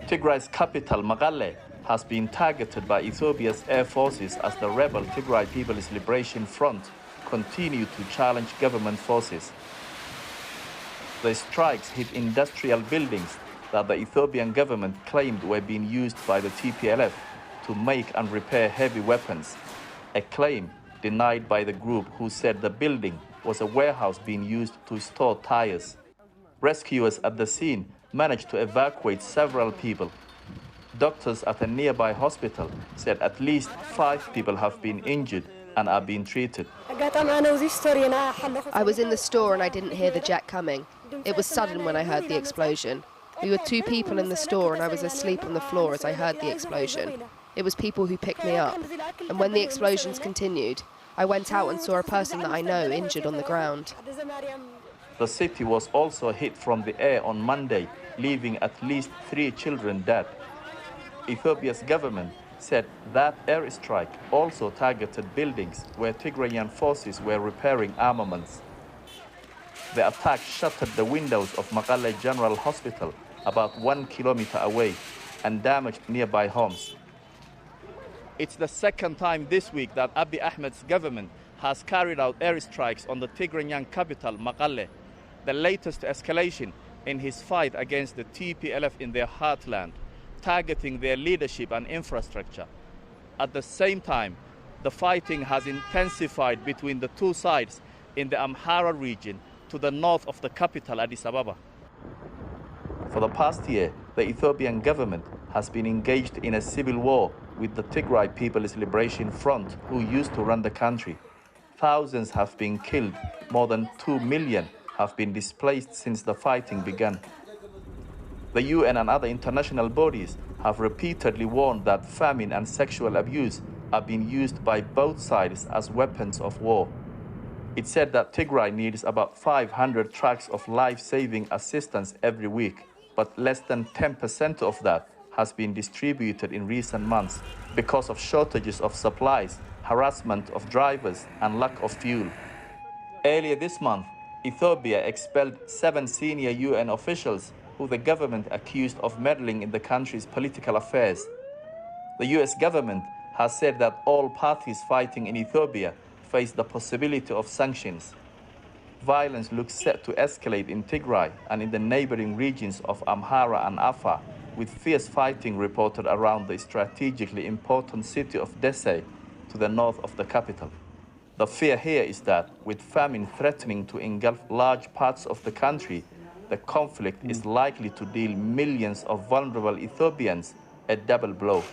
Tigray's capital, Mekelle, has been targeted by Ethiopia's air forces as the rebel Tigray People's Liberation Front continue to challenge government forces. The strikes hit industrial buildings that the Ethiopian government claimed were being used by the TPLF to make and repair heavy weapons, a claim denied by the group who said the building was a warehouse being used to store tires. Rescuers at the scene managed to evacuate several people. Doctors at a nearby hospital said at least 5 people have been injured and are being treated. I was in the store and I didn't hear the jet coming. It was sudden when I heard the explosion. We were 2 people in the store and I was asleep on the floor as I heard the explosion. It was people who picked me up. And when the explosions continued, I went out and saw a person that I know injured on the ground. The city was also hit from the air on Monday, leaving at least 3 children dead. Ethiopia's government said that airstrike also targeted buildings where Tigrayan forces were repairing armaments. The attack shattered the windows of Mekelle General Hospital about 1 kilometer away and damaged nearby homes. It's the second time this week that Abiy Ahmed's government has carried out airstrikes on the Tigrayan capital, Mekelle, the latest escalation in his fight against the TPLF in their heartland, targeting their leadership and infrastructure. At the same time, the fighting has intensified between the two sides in the Amhara region to the north of the capital, Addis Ababa. For the past year, the Ethiopian government has been engaged in a civil war with the Tigray People's Liberation Front, who used to run the country. Thousands have been killed, more than 2 million have been displaced since the fighting began. The UN and other international bodies have repeatedly warned that famine and sexual abuse are being used by both sides as weapons of war. It said that Tigray needs about 500 trucks of life-saving assistance every week, but less than 10% of that has been distributed in recent months because of shortages of supplies, harassment of drivers, and lack of fuel. Earlier this month, Ethiopia expelled 7 senior UN officials who the government accused of meddling in the country's political affairs. The US government has said that all parties fighting in Ethiopia face the possibility of sanctions. Violence looks set to escalate in Tigray and in the neighboring regions of Amhara and Afar, with fierce fighting reported around the strategically important city of Dessie to the north of the capital. The fear here is that, with famine threatening to engulf large parts of the country, the conflict is likely to deal millions of vulnerable Ethiopians a double blow.